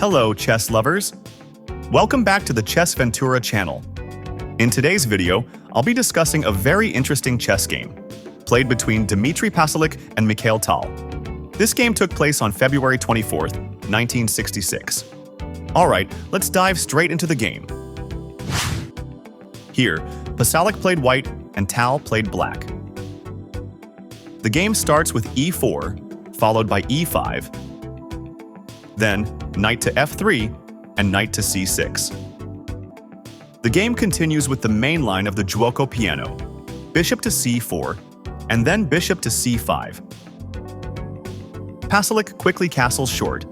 Hello, chess lovers! Welcome back to the Chessventura Channel. In today's video, I'll be discussing a very interesting chess game, played between Demitry Pasalic and Mikhail Tal. This game took place on February 24th, 1966. Alright, let's dive straight into the game. Here, Pasalic played white and Tal played black. The game starts with e4, followed by e5, then knight to f3 and knight to c6. The game continues with the main line of the Giuoco piano, bishop to c4, and then bishop to c5. Pasalic quickly castles short,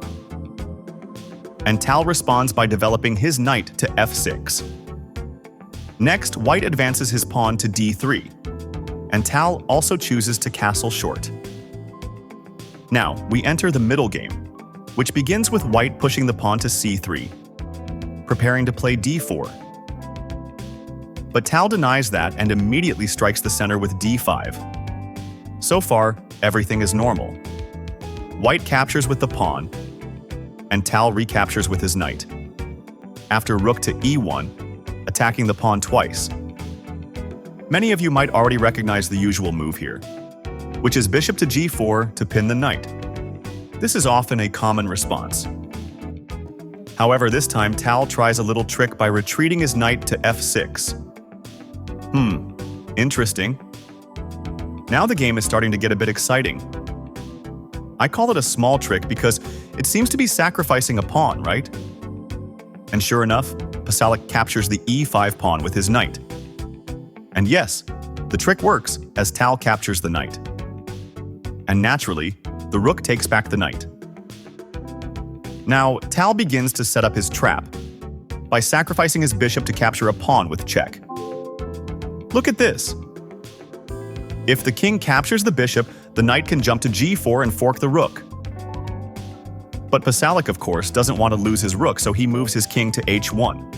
and Tal responds by developing his knight to f6. Next, white advances his pawn to d3, and Tal also chooses to castle short. Now, we enter the middle game, which begins with white pushing the pawn to c3, preparing to play d4. But Tal denies that and immediately strikes the center with d5. So far, everything is normal. White captures with the pawn, and Tal recaptures with his knight. After rook to e1, attacking the pawn twice. Many of you might already recognize the usual move here, which is bishop to g4 to pin the knight. This is often a common response. However, this time Tal tries a little trick by retreating his knight to f6. Interesting. Now the game is starting to get a bit exciting. I call it a small trick because it seems to be sacrificing a pawn, right? And sure enough, Pasalic captures the e5 pawn with his knight. And yes, the trick works as Tal captures the knight. And naturally, the rook takes back the knight. Now, Tal begins to set up his trap by sacrificing his bishop to capture a pawn with check. Look at this. If the king captures the bishop, the knight can jump to g4 and fork the rook. But Pasalic, of course, doesn't want to lose his rook, so he moves his king to h1.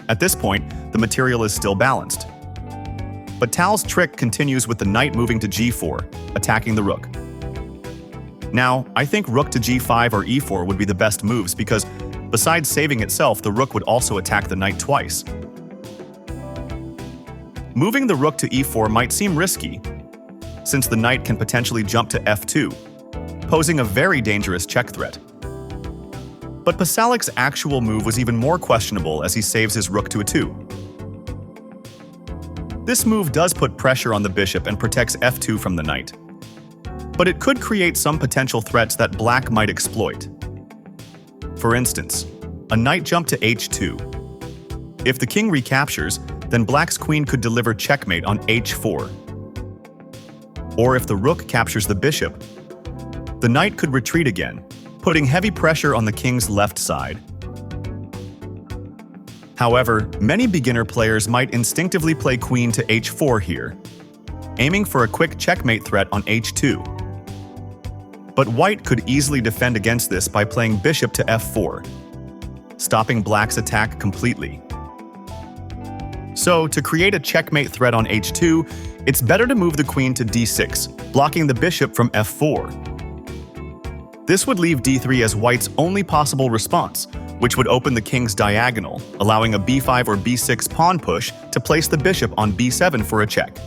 At this point, the material is still balanced. But Tal's trick continues with the knight moving to g4, attacking the rook. Now, I think rook to g5 or e4 would be the best moves because, besides saving itself, the rook would also attack the knight twice. Moving the rook to e4 might seem risky, since the knight can potentially jump to f2, posing a very dangerous check threat. But Pasalic's actual move was even more questionable as he saves his rook to a 2. This move does put pressure on the bishop and protects f2 from the knight. But it could create some potential threats that black might exploit. For instance, a knight jump to h2. If the king recaptures, then black's queen could deliver checkmate on h4. Or if the rook captures the bishop, the knight could retreat again, putting heavy pressure on the king's left side. However, many beginner players might instinctively play queen to h4 here, aiming for a quick checkmate threat on h2. But white could easily defend against this by playing bishop to f4, stopping black's attack completely. So, to create a checkmate threat on h2, it's better to move the queen to d6, blocking the bishop from f4. This would leave d3 as white's only possible response, which would open the king's diagonal, allowing a b5 or b6 pawn push to place the bishop on b7 for a check.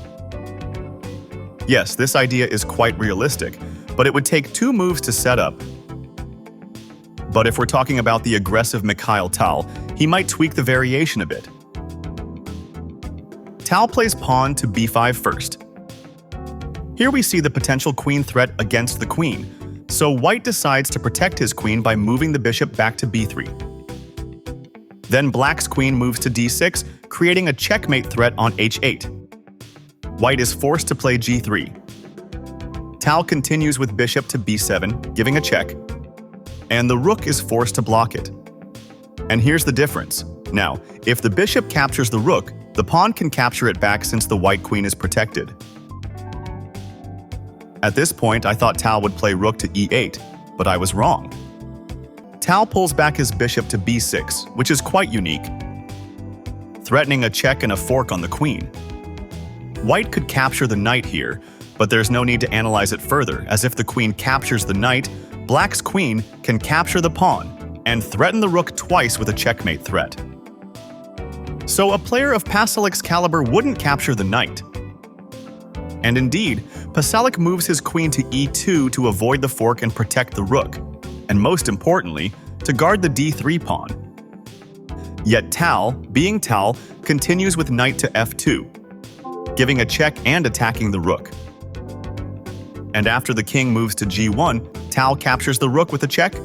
Yes, this idea is quite realistic, but it would take 2 moves to set up. But if we're talking about the aggressive Mikhail Tal, he might tweak the variation a bit. Tal plays pawn to b5 first. Here we see the potential queen threat against the queen, so white decides to protect his queen by moving the bishop back to b3. Then black's queen moves to d6, creating a checkmate threat on h8. White is forced to play g3. Tal continues with bishop to b7, giving a check, and the rook is forced to block it. And here's the difference. Now, if the bishop captures the rook, the pawn can capture it back since the white queen is protected. At this point, I thought Tal would play rook to e8, but I was wrong. Tal pulls back his bishop to b6, which is quite unique, threatening a check and a fork on the queen. White could capture the knight here, but there's no need to analyze it further, as if the queen captures the knight, black's queen can capture the pawn, and threaten the rook twice with a checkmate threat. So a player of Pasalic's caliber wouldn't capture the knight. And indeed, Pasalic moves his queen to e2 to avoid the fork and protect the rook, and most importantly, to guard the d3 pawn. Yet Tal, being Tal, continues with knight to f2, giving a check and attacking the rook. And after the king moves to g1, Tal captures the rook with a check.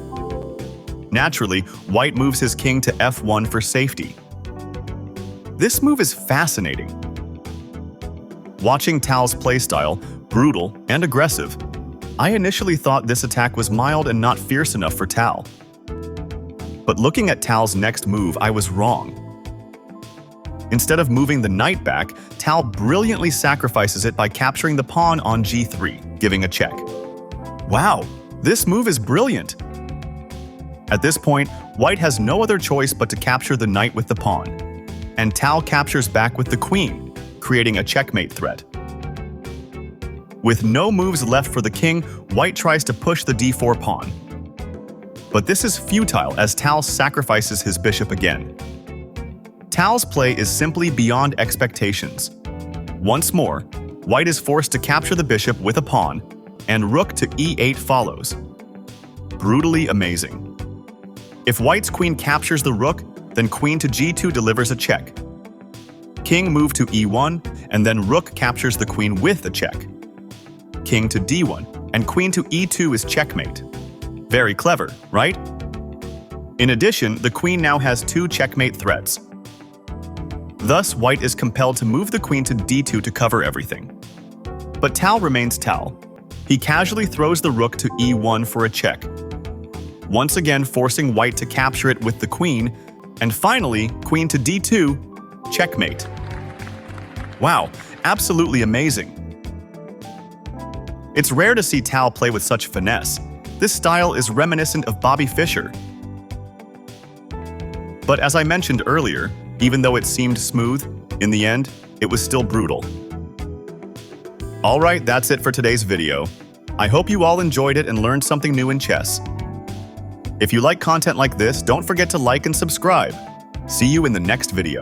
Naturally, white moves his king to f1 for safety. This move is fascinating. Watching Tal's playstyle, brutal and aggressive, I initially thought this attack was mild and not fierce enough for Tal. But looking at Tal's next move, I was wrong. Instead of moving the knight back, Tal brilliantly sacrifices it by capturing the pawn on g3, giving a check. Wow, this move is brilliant! At this point, white has no other choice but to capture the knight with the pawn, and Tal captures back with the queen, creating a checkmate threat. With no moves left for the king, white tries to push the d4 pawn. But this is futile as Tal sacrifices his bishop again. Tal's play is simply beyond expectations. Once more, white is forced to capture the bishop with a pawn, and rook to e8 follows. Brutally amazing. If white's queen captures the rook, then queen to g2 delivers a check. King move to e1, and then rook captures the queen with a check. King to d1, and queen to e2 is checkmate. Very clever, right? In addition, the queen now has two checkmate threats. Thus, white is compelled to move the queen to d2 to cover everything. But Tal remains Tal. He casually throws the rook to e1 for a check, once again forcing white to capture it with the queen, and finally, queen to d2, checkmate. Wow, absolutely amazing. It's rare to see Tal play with such finesse. This style is reminiscent of Bobby Fischer. But as I mentioned earlier, even though it seemed smooth, in the end, it was still brutal. Alright, that's it for today's video. I hope you all enjoyed it and learned something new in chess. If you like content like this, don't forget to like and subscribe. See you in the next video.